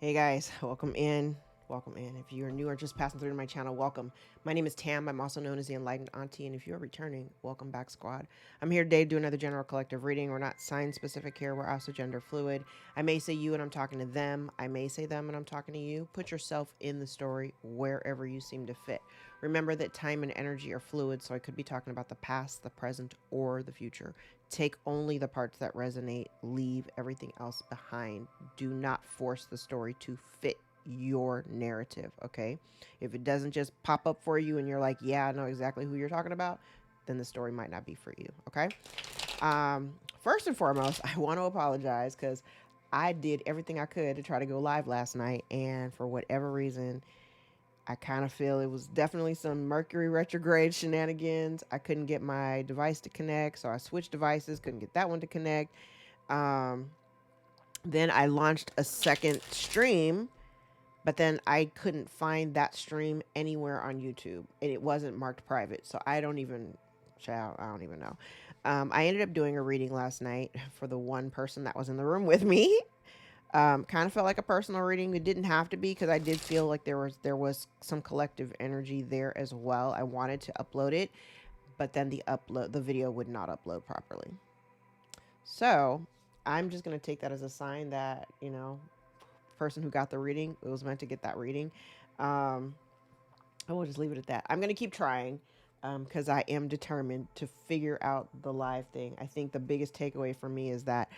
Hey guys, welcome in. Welcome in. If you're new or just passing through to my channel, welcome. My name is Tam. I'm also known as the Enlightened Auntie. And if you're returning, welcome back, squad. I'm here today to do another general collective reading. We're not sign specific here. We're also gender fluid. I may say you and I'm talking to them. I may say them and I'm talking to you. Put yourself in the story wherever you seem to fit. Remember that time and energy are fluid, so I could be talking about the past, the present, or the future. Take only the parts that resonate. Leave everything else behind. Do not force the story to fit your narrative, okay? If it doesn't just pop up for you and you're like, yeah, I know exactly who you're talking about, then the story might not be for you, okay? First and foremost, I want to apologize because I did everything I could to try to go live last night, and for whatever reason, I kind of feel it was definitely some Mercury retrograde shenanigans. I couldn't get my device to connect, so I switched devices, couldn't get that one to connect. Um, then I launched a second stream, but then I couldn't find that stream anywhere on YouTube, and it wasn't marked private, so I don't even, child, I don't even know. I ended up doing a reading last night for the one person that was in the room with me. Kind of felt like a personal reading. It didn't have to be because I did feel like there was some collective energy there as well. I wanted to upload it, but then the video would not upload properly. So I'm just gonna take that as a sign that person who got the reading, it was meant to get that reading. Um, I will just leave it at that. I'm gonna keep trying because I am determined to figure out the live thing. I think the biggest takeaway for me is that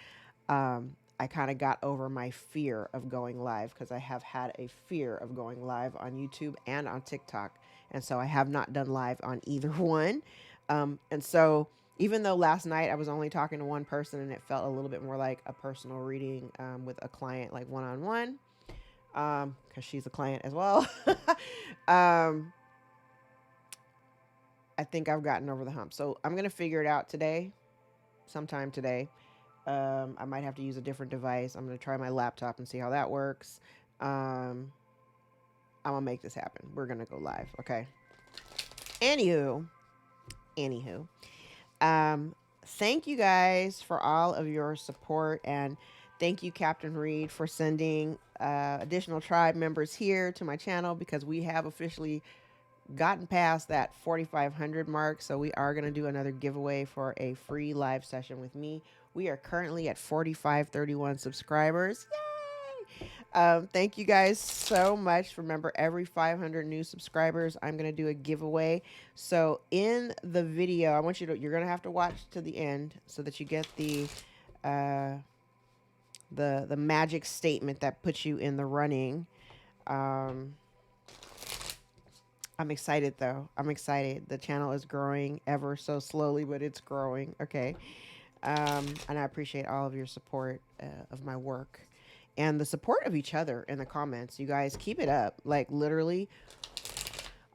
I kind of got over my fear of going live because I have had a fear of going live on YouTube and on TikTok. And so I have not done live on either one. And so even though last night I was only talking to one person and it felt a little bit more like a personal reading with a client, like one on one, because she's a client as well. um, I think I've gotten over the hump. So I'm going to figure it out today, sometime today. I might have to use a different device. I'm going to try my laptop and see how that works. I'm going to make this happen. We're going to go live. Okay. Anywho, anywho, um, thank you guys for all of your support, and thank you, Captain Reed, for sending additional tribe members here to my channel because we have officially gotten past that 4,500 mark. So we are going to do another giveaway for a free live session with me. We are currently at 4,531 subscribers. Yay! Thank you guys so much. Remember, every 500 new subscribers, I'm going to do a giveaway. So in the video, I want you're going to have to watch to the end so that you get uh, the magic statement that puts you in the running. I'm excited though. I'm excited. The channel is growing ever so slowly, but it's growing. Okay. And I appreciate all of your support of my work and the support of each other in the comments. You guys keep it up. Like literally,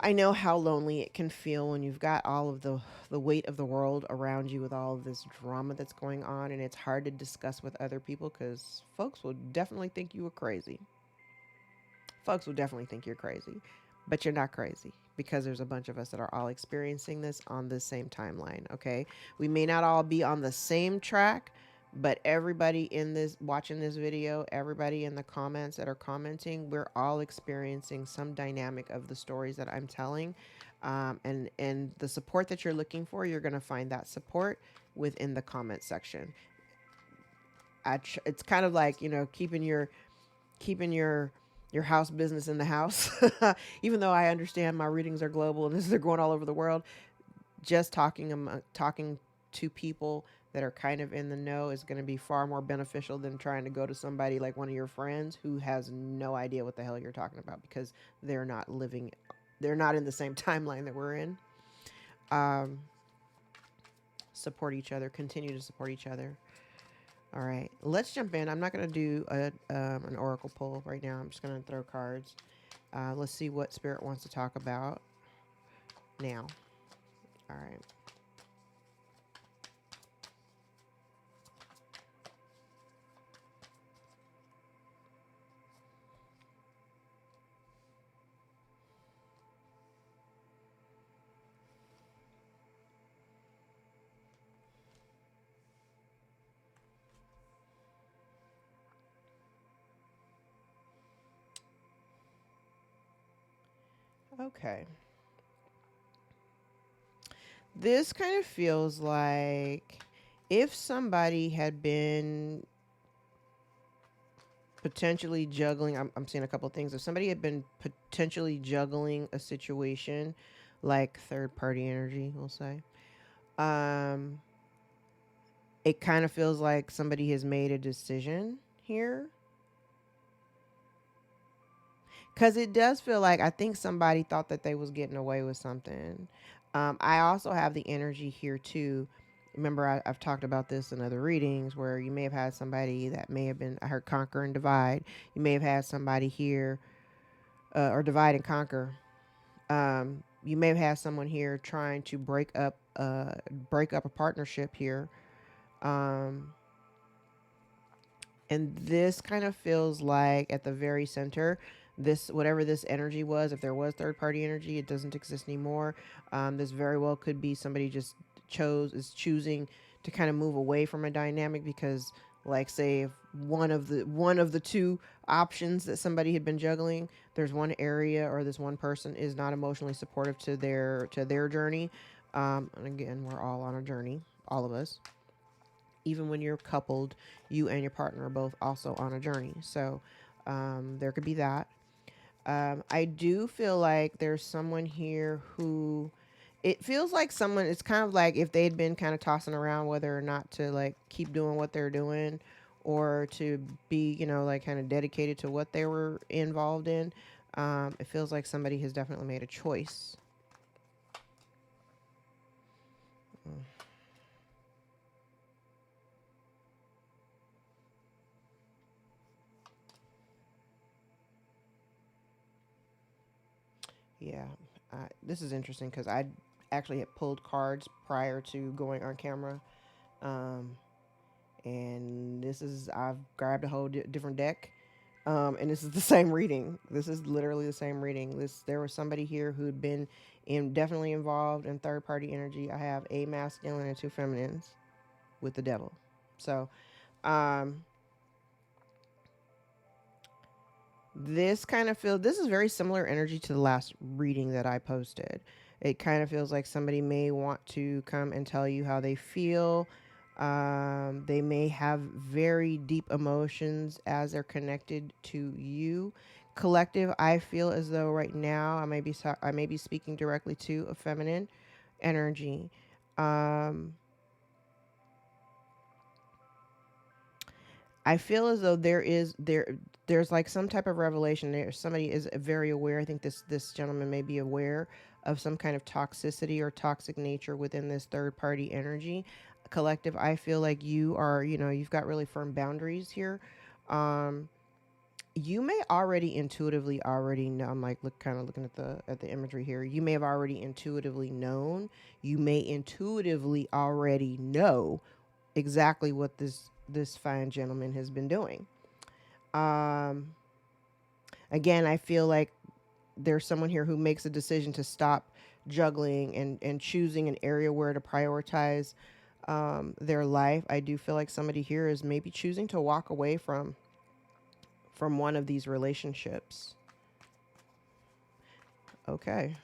I know how lonely it can feel when you've got all of the weight of the world around you with all of this drama that's going on, and it's hard to discuss with other people because folks will definitely think you were crazy. Folks will definitely think you're crazy, but you're not crazy because there's a bunch of us that are all experiencing this on the same timeline. Okay. We may not all be on the same track, but everybody in this watching this video, everybody in the comments that are commenting, we're all experiencing some dynamic of the stories that I'm telling. And the support that you're looking for, you're going to find that support within the comment section. It's kind of like, keeping your house business in the house. Even though I understand my readings are global and they're going all over the world, just talking to people that are kind of in the know is going to be far more beneficial than trying to go to somebody like one of your friends who has no idea what the hell you're talking about because they're not in the same timeline that we're in. Support each other, continue to support each other. All right, let's jump in. I'm not going to do an oracle pull right now. I'm just going to throw cards. Let's see what Spirit wants to talk about now. All right. Okay. This kind of feels like if somebody had been potentially juggling, I'm seeing a couple of things. If somebody had been potentially juggling a situation like third party energy, we'll say, um, it kind of feels like somebody has made a decision here. Because it does feel like I think somebody thought that they was getting away with something. I also have the energy here too. Remember, I've talked about this in other readings where you may have had somebody that may have been, I heard conquer and divide. You may have had somebody here, or divide and conquer. You may have had someone here trying to break up a partnership here. Um, And this kind of feels like at the very center, this whatever this energy was, if there was third party energy, it doesn't exist anymore. This very well could be somebody just is choosing to kind of move away from a dynamic because, like, say if one of the two options that somebody had been juggling, there's one area or this one person is not emotionally supportive to their journey. And again, we're all on a journey, all of us. Even when you're coupled, you and your partner are both also on a journey. So there could be that. I do feel like there's someone here who it feels like someone, it's kind of like if they'd been kind of tossing around whether or not to like keep doing what they're doing or to be, like kind of dedicated to what they were involved in. It feels like somebody has definitely made a choice. Yeah, this is interesting because I actually had pulled cards prior to going on camera, um, and I've grabbed a whole different deck, and this is the same reading. This is literally the same reading. There was somebody here who'd been definitely involved in third party energy. I have a masculine and two feminines with the devil, so um, this is very similar energy to the last reading that I posted. It kind of feels like somebody may want to come and tell you how they feel. They may have very deep emotions as they're connected to you. Collective, I feel as though right now I may be speaking directly to a feminine energy. Um, I feel as though there's like some type of revelation there. Somebody is very aware. I think this gentleman may be aware of some kind of toxicity or toxic nature within this third party energy. Collective, I feel like you've got really firm boundaries here. Um, you may already intuitively already know. I'm like kind of looking at the imagery here. You may have already intuitively known. You may intuitively already know exactly what this fine gentleman has been doing. Um, Again, I feel like there's someone here who makes a decision to stop juggling and choosing an area where to prioritize their life. I do feel like somebody here is maybe choosing to walk away from one of these relationships. Okay.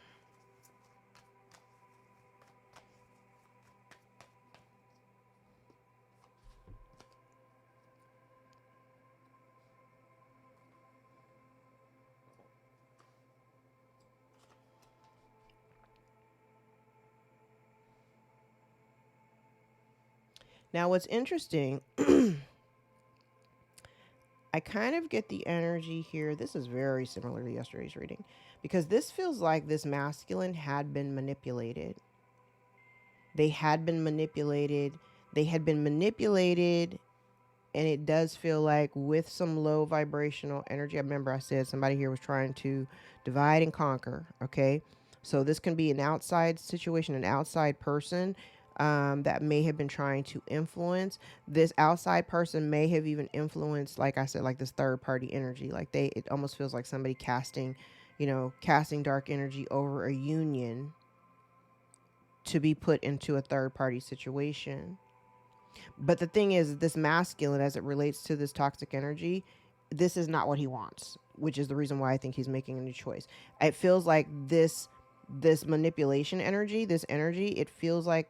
Now, what's interesting, I kind of get the energy here. This is very similar to yesterday's reading because this feels like this masculine had been manipulated. They had been manipulated. They had been manipulated. And it does feel like with some low vibrational energy. I remember I said somebody here was trying to divide and conquer. Okay. So this can be an outside situation, an outside person that may have been trying to influence. This outside person may have even influenced, like I said, like this third party energy. Like it almost feels like somebody casting dark energy over a union to be put into a third party situation. But the thing is, this masculine, as it relates to this toxic energy, this is not what he wants, which is the reason why I think he's making a new choice. It feels like this manipulation energy, this energy, it feels like,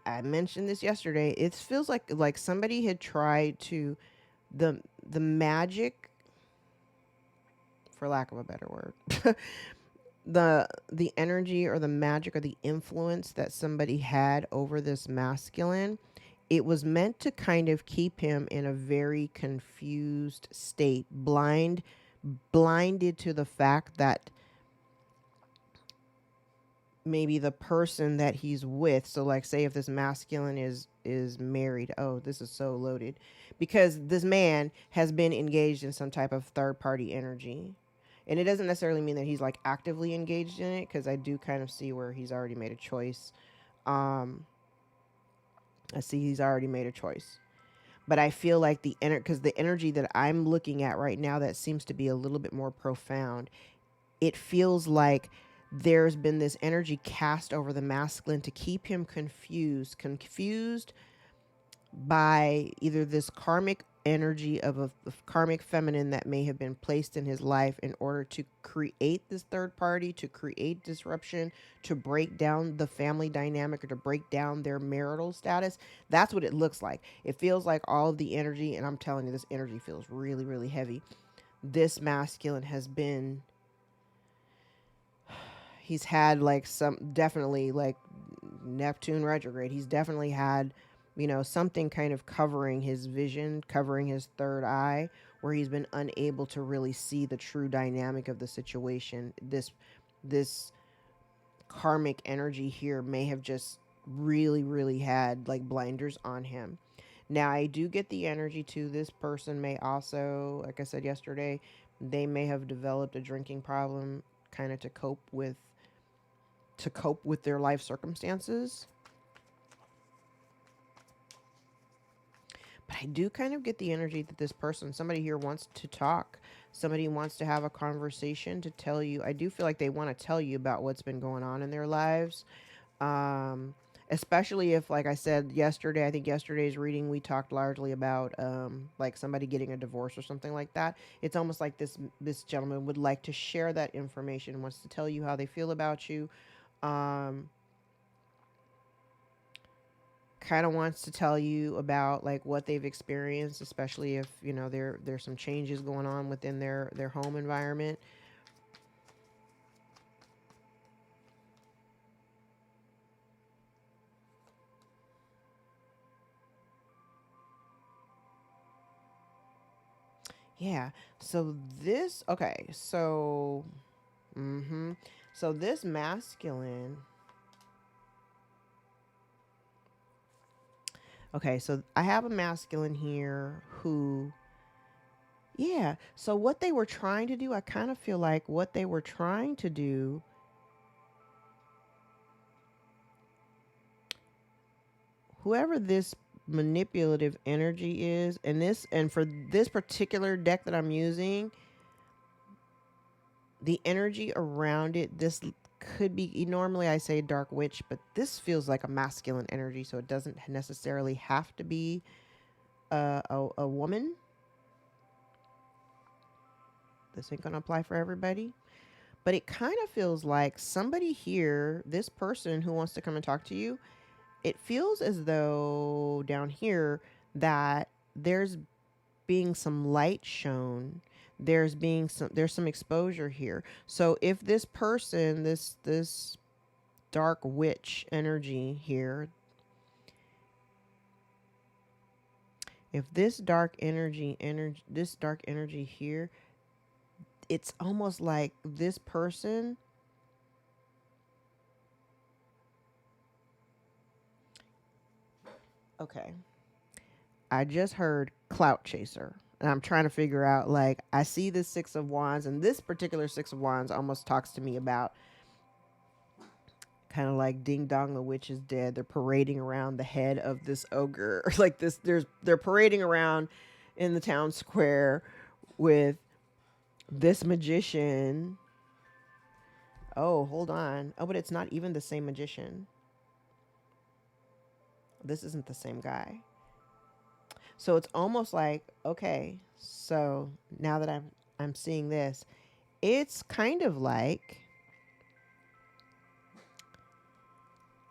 I mentioned this yesterday, it feels like somebody had tried to, the magic, for lack of a better word, the energy or the magic or the influence that somebody had over this masculine, it was meant to kind of keep him in a very confused state, blinded to the fact that maybe the person that he's with, so like say if this masculine is married, oh, this is so loaded, because this man has been engaged in some type of third party energy. And it doesn't necessarily mean that he's like actively engaged in it, because I do kind of see where he's already made a choice. um I see he's already made a choice. But I feel like because the energy that I'm looking at right now that seems to be a little bit more profound, it feels like there's been this energy cast over the masculine to keep him confused by either this karmic energy of a karmic feminine that may have been placed in his life in order to create this third party, to create disruption, to break down the family dynamic, or to break down their marital status. That's what it looks like. It feels like all of the energy, and I'm telling you, this energy feels really, really heavy. This masculine has been, he's had like some, definitely like Neptune retrograde. He's definitely had, something kind of covering his vision, covering his third eye, where he's been unable to really see the true dynamic of the situation. This karmic energy here may have just really, really had like blinders on him. Now, I do get the energy to this person may also, like I said yesterday, they may have developed a drinking problem kind of to cope with their life circumstances. But I do kind of get the energy that this person, somebody here wants to talk. Somebody wants to have a conversation to tell you. I do feel like they want to tell you about what's been going on in their lives. Especially if, like I said yesterday, I think yesterday's reading, we talked largely about like somebody getting a divorce or something like that. It's almost like this gentleman would like to share that information, wants to tell you how they feel about you. Um, Kind of wants to tell you about like what they've experienced, especially if there's some changes going on within their home environment. Yeah. So this, okay, so this masculine, okay, so I have a masculine here who, yeah, so what they were trying to do, I kind of feel like what they were trying to do, whoever this manipulative energy is, and for this particular deck that I'm using, the energy around it, this could be, normally I say dark witch, but this feels like a masculine energy, so it doesn't necessarily have to be a woman. This ain't gonna apply for everybody, but it kind of feels like somebody here, this person who wants to come and talk to you, it feels as though down here that there's being some light shown, there's some exposure here. So if this person, this dark witch energy here, if this dark energy here, it's almost like this person, okay, I just heard clout chaser. And I'm trying to figure out, like, I see this Six of Wands, and this particular Six of Wands almost talks to me about kind of like Ding Dong the Witch is dead. They're parading around the head of this ogre. Like this, they're parading around in the town square with this magician. Oh, hold on. Oh, but it's not even the same magician. This isn't the same guy. So it's almost like, okay, so now that I'm seeing this, it's kind of like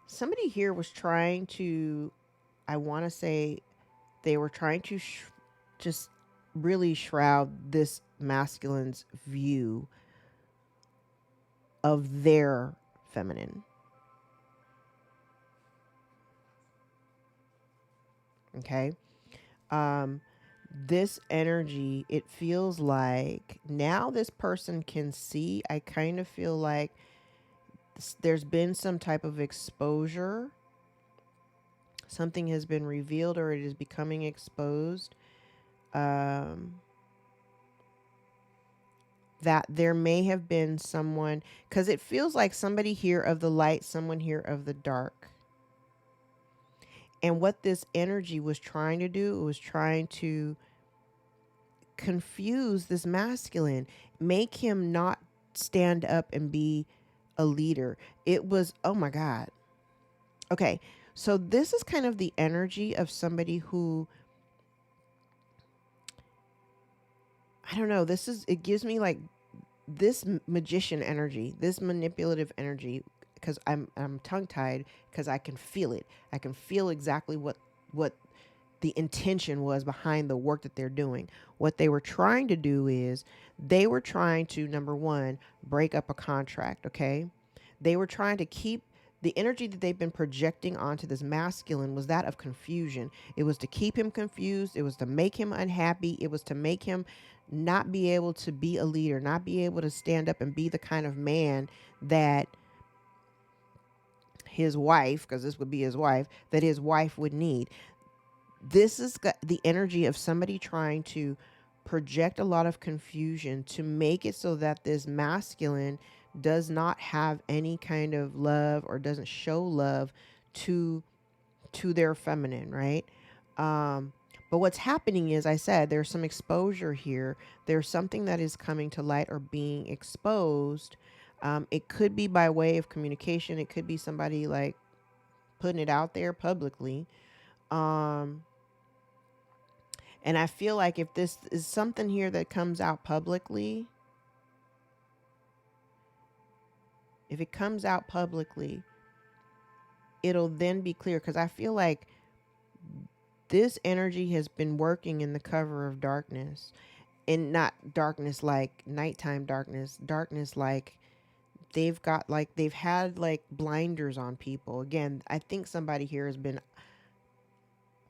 somebody here was trying to, I want to say they were trying to just really shroud this masculine's view of their feminine. Okay. Um, this energy, it feels like now this person can see. I kind of feel like there's been some type of exposure. Something has been revealed or it is becoming exposed. That there may have been someone, because it feels like somebody here of the light, someone here of the dark. And what this energy was trying to do, it was trying to confuse this masculine, make him not stand up and be a leader. It was, oh my God. Okay. So this is kind of the energy of somebody who, I don't know, it gives me like this magician energy, this manipulative energy, because I'm tongue tied because I can feel it. I can feel exactly what the intention was behind the work that they're doing. What they were trying to do is they were trying to, number one, break up a contract. Okay, they were trying to keep the energy that they've been projecting onto this masculine was that of confusion. It was to keep him confused. It was to make him unhappy. It was to make him not be able to be a leader, not be able to stand up and be the kind of man that his wife, because this would be his wife, that his wife would need. This is the energy of somebody trying to project a lot of confusion to make it so that this masculine does not have any kind of love or doesn't show love to their feminine, right? But what's happening is, I said, there's some exposure here. There's something that is coming to light or being exposed. It could be by way of communication. It could be somebody like putting it out there publicly. Um, and I feel like if this is something here that comes out publicly, if it comes out publicly, it'll then be clear, because I feel like this energy has been working in the cover of darkness, and not darkness like nighttime darkness, darkness like they've had like blinders on people. Again, I think somebody here has been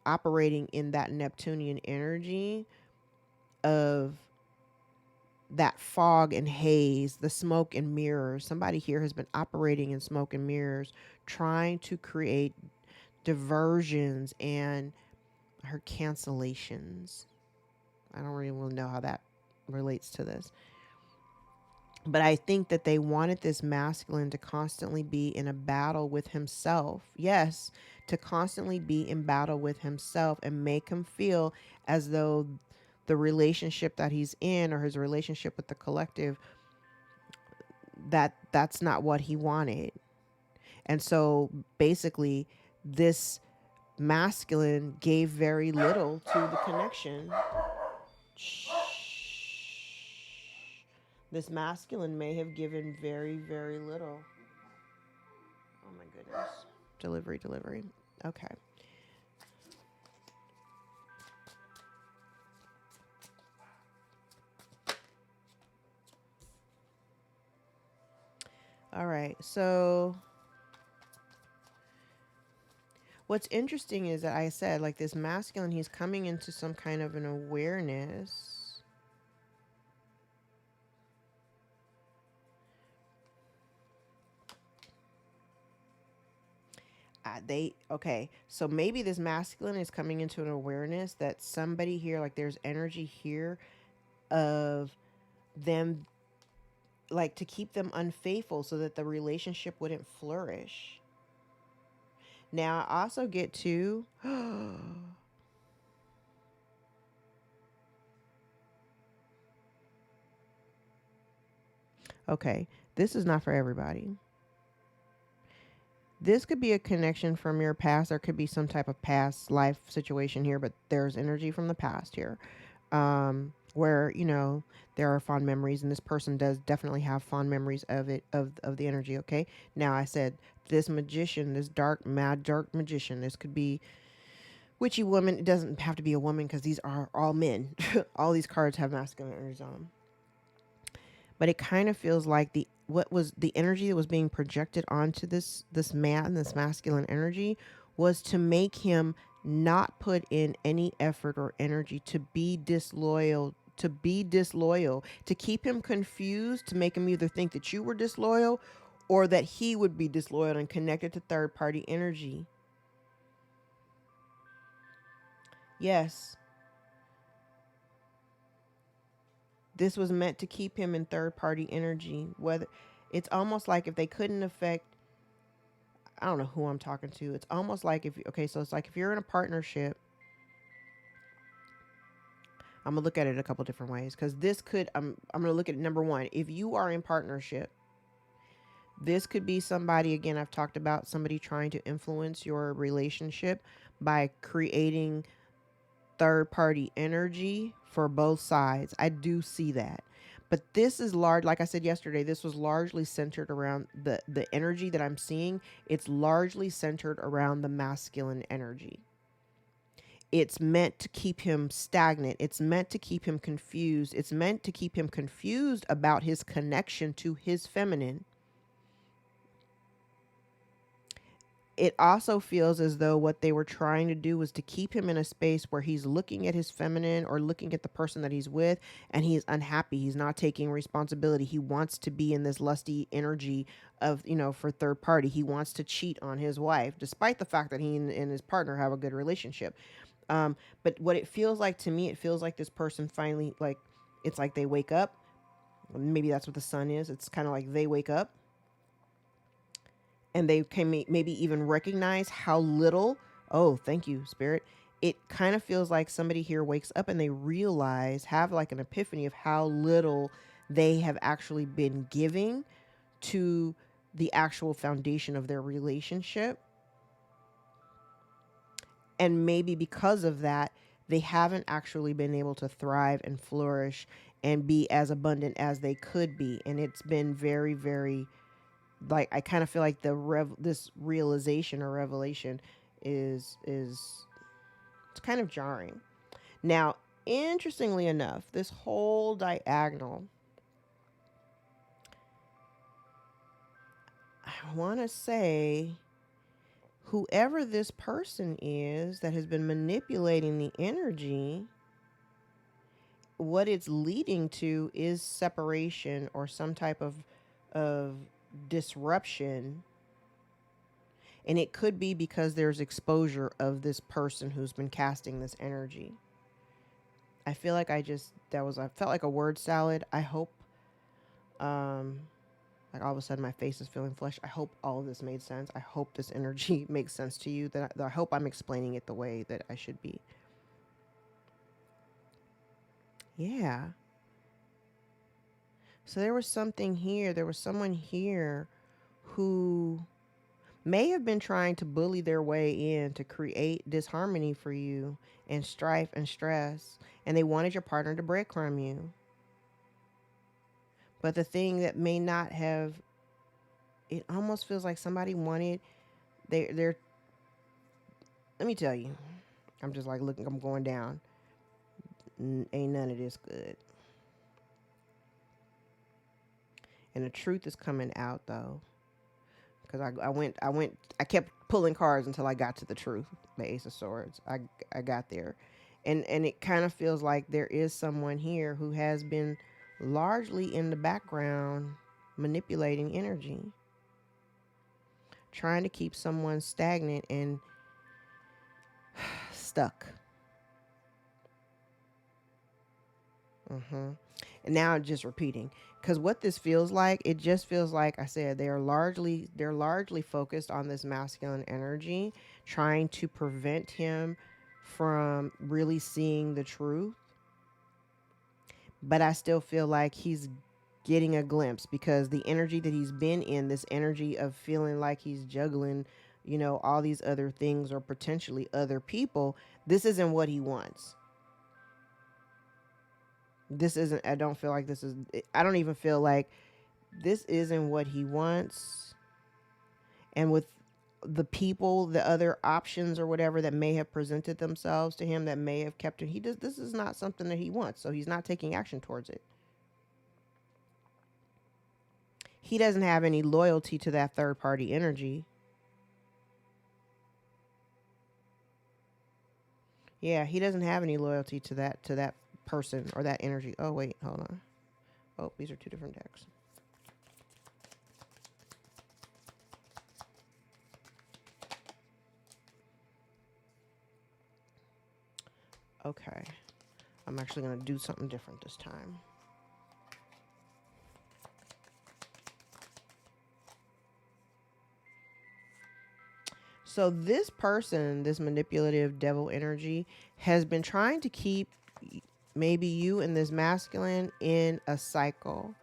operating in that Neptunian energy of that fog and haze, the smoke and mirrors. Somebody here has been operating in smoke and mirrors, trying to create diversions and her cancellations. I don't really know how that relates to this. But I think that they wanted this masculine to constantly be in a battle with himself. Yes, to constantly be in battle with himself and make him feel as though the relationship that he's in, or his relationship with the collective, that's not what he wanted. And so basically this masculine gave very little to the connection. This masculine may have given very, very little. Oh my goodness. Delivery. Okay. All right. So what's interesting is that I said, like, this masculine, he's coming into some kind of an awareness. Okay, so maybe this masculine is coming into an awareness that somebody here, like, there's energy here of them, like, to keep them unfaithful so that the relationship wouldn't flourish. Now I also get to okay, this is not for everybody. This could be a connection from your past. There could be some type of past life situation here, but there's energy from the past here, where there are fond memories, and this person does definitely have fond memories of it, of the energy. Okay, now I said this magician, this dark magician. This could be witchy woman. It doesn't have to be a woman because these are all men. All these cards have masculine energies on them. But it kind of feels like what was the energy that was being projected onto this man, this masculine energy, was to make him not put in any effort or energy to be disloyal, to keep him confused, to make him either think that you were disloyal or that he would be disloyal and connected to third party energy. Yes, this was meant to keep him in third party energy. Whether it's almost like if they couldn't affect, I don't know who I'm talking to. It's almost like so it's like if you're in a partnership, I'm gonna look at it a couple different ways because this could, I'm gonna look at it, number one, if you are in partnership, this could be somebody, again, I've talked about somebody trying to influence your relationship by creating third party energy for both sides. I do see that. But this is large, like I said yesterday, this was largely centered around the energy that I'm seeing. It's largely centered around the masculine energy. It's meant to keep him stagnant. It's meant to keep him confused. It's meant to keep him confused about his connection to his feminine. It also feels as though what they were trying to do was to keep him in a space where he's looking at his feminine or looking at the person that he's with, and he's unhappy. He's not taking responsibility. He wants to be in this lusty energy of, for third party. He wants to cheat on his wife, despite the fact that he and his partner have a good relationship. But what it feels like to me, it feels like this person finally, like, it's like they wake up. Maybe that's what the sun is. It's kind of like they wake up and they can maybe even recognize how little, oh, thank you, Spirit. It kind of feels like somebody here wakes up and they realize, have like an epiphany of how little they have actually been giving to the actual foundation of their relationship. And maybe because of that, they haven't actually been able to thrive and flourish and be as abundant as they could be. And it's been very, very, like, I kind of feel like this realization or revelation is it's kind of jarring. Now, interestingly enough, this whole diagonal, I want to say, whoever this person is that has been manipulating the energy, what it's leading to is separation or some type of disruption. And it could be because there's exposure of this person who's been casting this energy. I feel like I felt like a word salad. I hope, like all of a sudden my face is feeling flushed. I hope all of this made sense. I hope this energy makes sense to you. That I hope I'm explaining it the way that I should be. Yeah. So there was something here. There was someone here who may have been trying to bully their way in to create disharmony for you and strife and stress. And they wanted your partner to breadcrumb you. But the thing that may not have, it almost feels like somebody wanted, they're, let me tell you, I'm just like looking, I'm going down. Ain't none of this good. And the truth is coming out though. Because I kept pulling cards until I got to the truth, the Ace of Swords. I got there. And it kind of feels like there is someone here who has been largely in the background manipulating energy, trying to keep someone stagnant and stuck. And now I'm just repeating, because what this feels like, it just feels like I said they're largely focused on this masculine energy, trying to prevent him from really seeing the truth. But I still feel like he's getting a glimpse, because the energy that he's been in, this energy of feeling like he's juggling, you know, all these other things or potentially other people, this isn't what he wants. This isn't, I don't feel like this is, I don't even feel like this isn't what he wants. And with the people, the other options or whatever that may have presented themselves to him that may have kept him, this is not something that he wants. So he's not taking action towards it. He doesn't have any loyalty to that third party energy. Yeah, he doesn't have any loyalty to that person or that energy. Oh wait, hold on. Oh, these are two different decks. Okay. I'm actually going to do something different this time. So this person, this manipulative devil energy, has been trying to keep maybe you and this masculine in a cycle.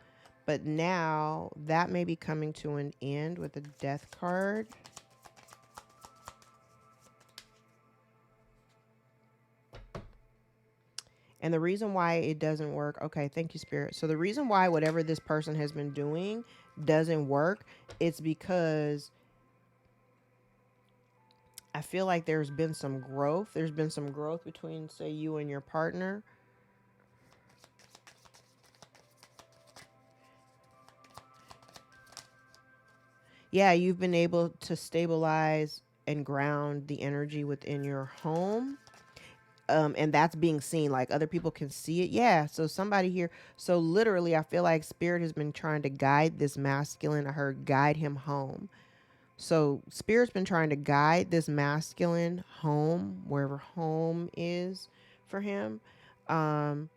But now that may be coming to an end with the death card. And the reason why it doesn't work, okay, thank you, Spirit. So the reason why whatever this person has been doing doesn't work, it's because I feel like there's been some growth. There's been some growth between, say, you and your partner. Yeah, you've been able to stabilize and ground the energy within your home. And that's being seen, like other people can see it. Yeah, so somebody here, so literally I feel like Spirit has been trying to guide this masculine. I heard guide him home. So Spirit's been trying to guide this masculine home, wherever home is for him, and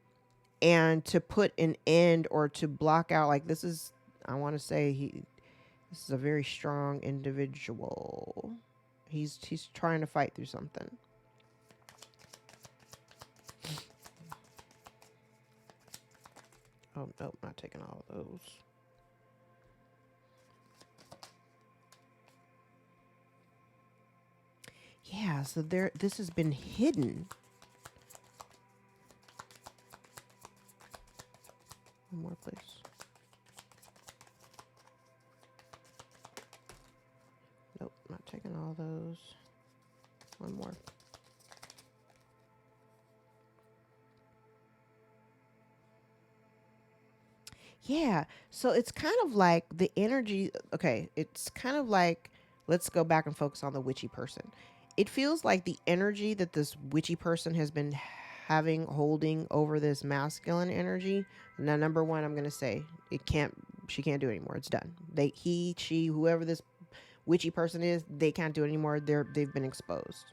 to put an end or to block out, like, this is, I want to say, this is a very strong individual. He's trying to fight through something. Oh, nope, not taking all of those. Yeah, so this has been hidden. One more, please. Nope, not taking all those. One more. Yeah, so it's kind of like the energy. Okay, it's kind of like, let's go back and focus on the witchy person. It feels like the energy that this witchy person has been holding over this masculine energy. Now, number one, I'm gonna say she can't do it anymore. It's done. She, whoever this witchy person is, they can't do it anymore. They've been exposed.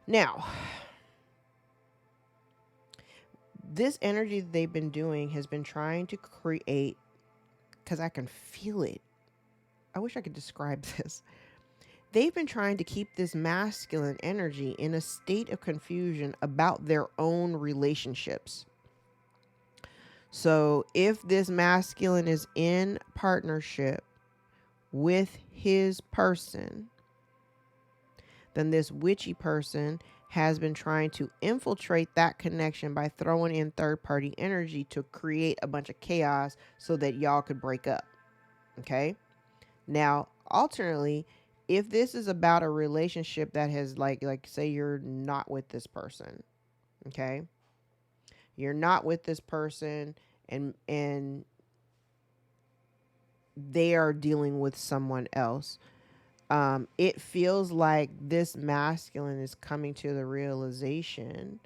Now, this energy that they've been doing has been trying to create, because I can feel it. I wish I could describe this. They've been trying to keep this masculine energy in a state of confusion about their own relationships. So if this masculine is in partnership with his person, then this witchy person has been trying to infiltrate that connection by throwing in third-party energy to create a bunch of chaos so that y'all could break up. Okay? Now, alternately, if this is about a relationship that has, like say you're not with this person, okay? You're not with this person, and they are dealing with someone else. It feels like this masculine is coming to the realization.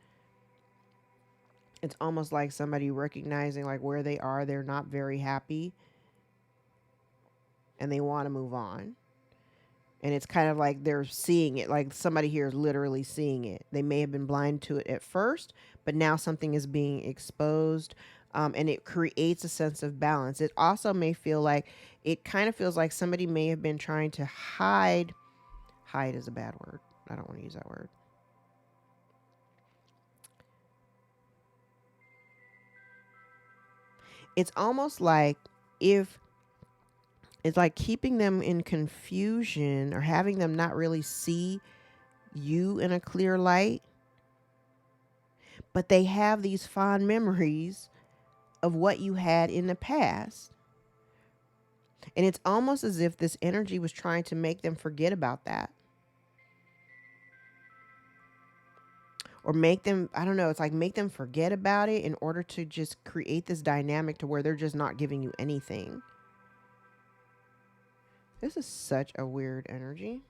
It's almost like somebody recognizing, like, where they are, they're not very happy and they want to move on. And it's kind of like they're seeing it, like somebody here is literally seeing it. They may have been blind to it at first, but now something is being exposed, and it creates a sense of balance. It also may feel like, it kind of feels like somebody may have been trying to hide. Hide is a bad word. I don't want to use that word. It's almost like if it's like keeping them in confusion or having them not really see you in a clear light, but they have these fond memories of what you had in the past. And it's almost as if this energy was trying to make them forget about that. Or make them, I don't know, it's like make them forget about it in order to just create this dynamic to where they're just not giving you anything. This is such a weird energy.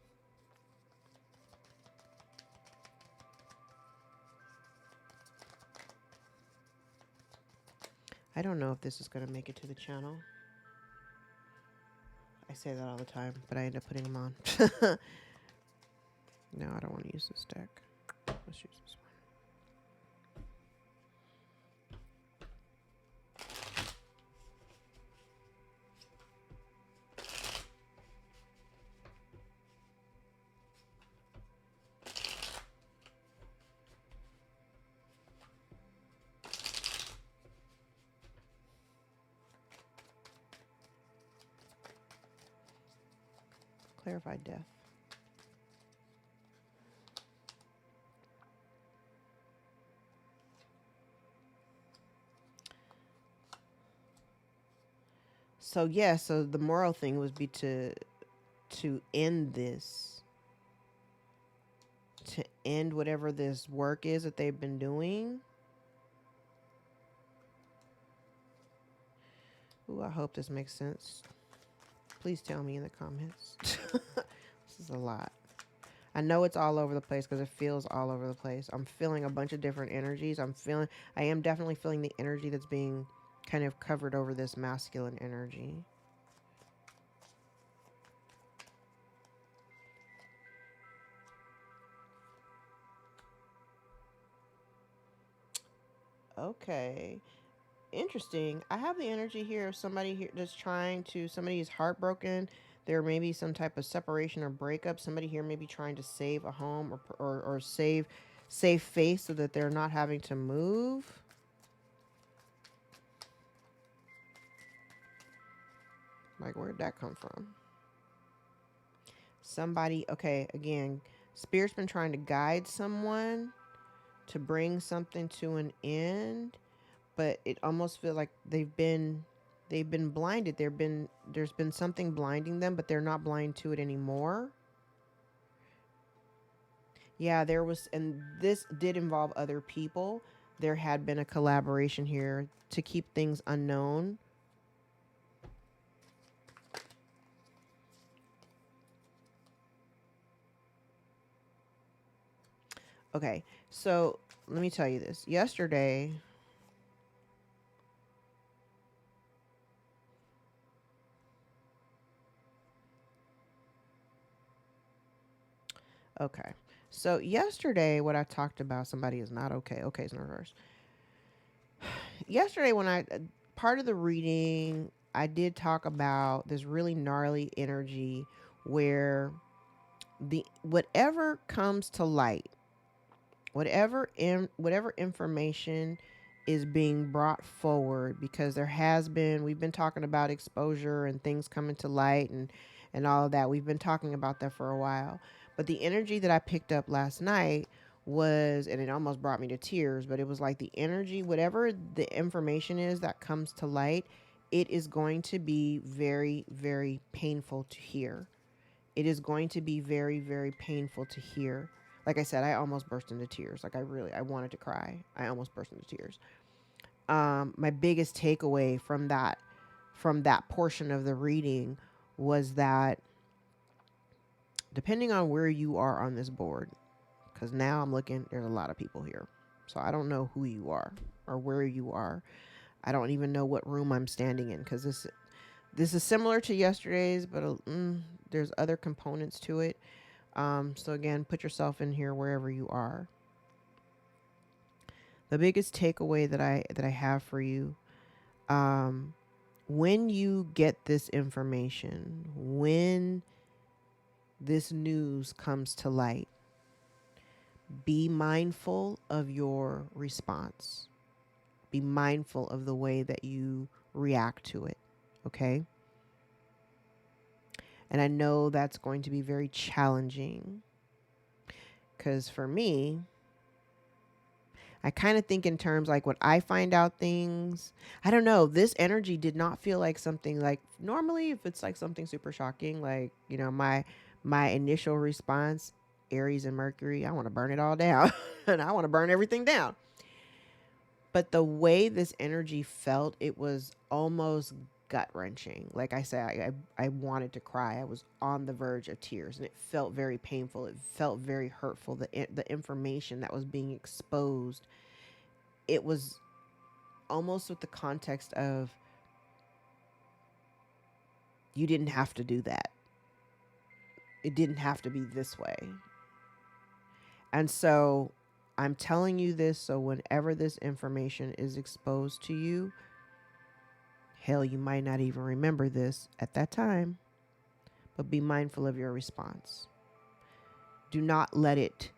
I don't know if this is going to make it to the channel. I say that all the time, but I end up putting them on. No, I don't want to use this deck. Let's use this one. Clarified death. So yeah, so the moral thing would be to end this, to end whatever this work is that they've been doing. Ooh, I hope this makes sense. Please tell me in the comments. This is a lot. I know it's all over the place because it feels all over the place. I'm feeling a bunch of different energies. I am definitely feeling the energy that's being kind of covered over this masculine energy. Okay. Interesting. I have the energy here of somebody here that's somebody is heartbroken. There may be some type of separation or breakup. Somebody here may be trying to save a home or save face so that they're not having to move. Like, where'd that come from? Somebody, okay, again, Spirit's been trying to guide someone to bring something to an end, but it almost feels like they've been blinded. There's been something blinding them, but they're not blind to it anymore. Yeah, there was, and this did involve other people. There had been a collaboration here to keep things unknown. Okay, so let me tell you this. Yesterday, okay. So yesterday, what I talked about, somebody is not okay. Okay, it's in reverse. Yesterday, when part of the reading, I did talk about this really gnarly energy where whatever comes to light, whatever information is being brought forward, because we've been talking about exposure and things coming to light and all of that. We've been talking about that for a while. But the energy that I picked up last night was, and it almost brought me to tears, but it was like the energy, whatever the information is that comes to light, it is going to be very, very painful to hear. It is going to be very, very painful to hear. Like I said, I almost burst into tears. Like I wanted to cry. I almost burst into tears. My biggest takeaway from that portion of the reading was that depending on where you are on this board, because now I'm looking, there's a lot of people here. So I don't know who you are or where you are. I don't even know what room I'm standing in, because this is similar to yesterday's, but there's other components to it. So again, put yourself in here wherever you are. The biggest takeaway that I have for you, when you get this information, when this news comes to light, be mindful of your response. be mindful of the way that you react to it. Okay. And I know that's going to be very challenging, because for me, I kind of think in terms like when I find out things, I don't know, this energy did not feel like something like normally if it's like something super shocking, like, you know, my initial response, Aries and Mercury, I want to burn it all down and I want to burn everything down. But the way this energy felt, it was almost gut wrenching. Like I said, I wanted to cry. I was on the verge of tears, and it felt very painful. It felt very hurtful. The information that was being exposed, it was almost with the context of, you didn't have to do that. It didn't have to be this way. And so I'm telling you this so whenever this information is exposed to you, hell, you might not even remember this at that time, but be mindful of your response. Do not let it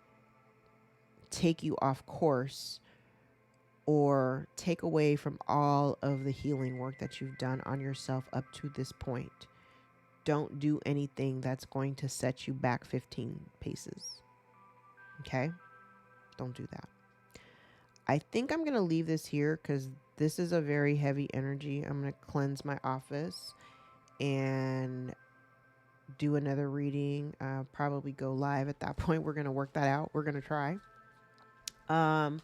take you off course or take away from all of the healing work that you've done on yourself up to this point. Don't do anything that's going to set you back 15 paces. Okay? Don't do that. I think I'm going to leave this here because this is a very heavy energy. I'm going to cleanse my office and do another reading. Probably go live at that point. We're going to work that out. We're going to try. And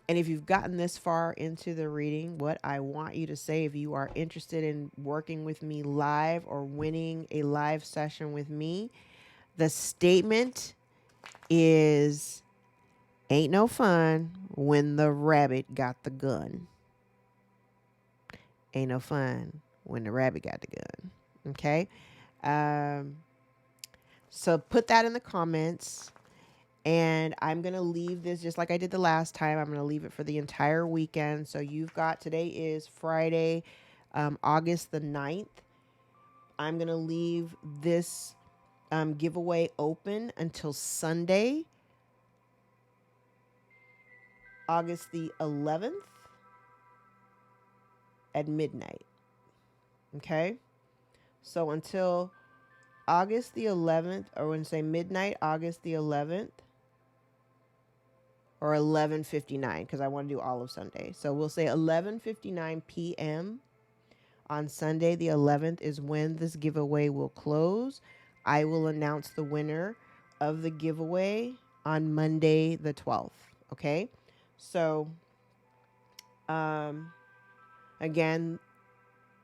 if you've gotten this far into the reading, what I want you to say, if you are interested in working with me live or winning a live session with me, the statement is, ain't no fun when the rabbit got the gun. Ain't no fun when the rabbit got the gun. Okay? So put that in the comments. And I'm going to leave this just like I did the last time. I'm going to leave it for the entire weekend. So you've got, today is Friday, August the 9th. I'm going to leave this giveaway open until Sunday, August the 11th at midnight. Okay? So until August the 11th, or when say midnight, August the 11th, or 11:59, because I want to do all of Sunday. So we'll say 11:59 p.m. on Sunday the 11th is when this giveaway will close. I will announce the winner of the giveaway on Monday the 12th. Okay? So, again,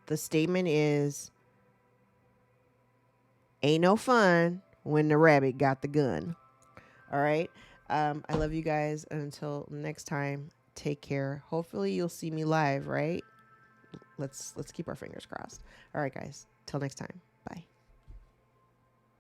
the statement is, ain't no fun when the rabbit got the gun. All right? I love you guys. Until next time, take care. Hopefully you'll see me live, right? Let's keep our fingers crossed. All right, guys. Till next time. Bye.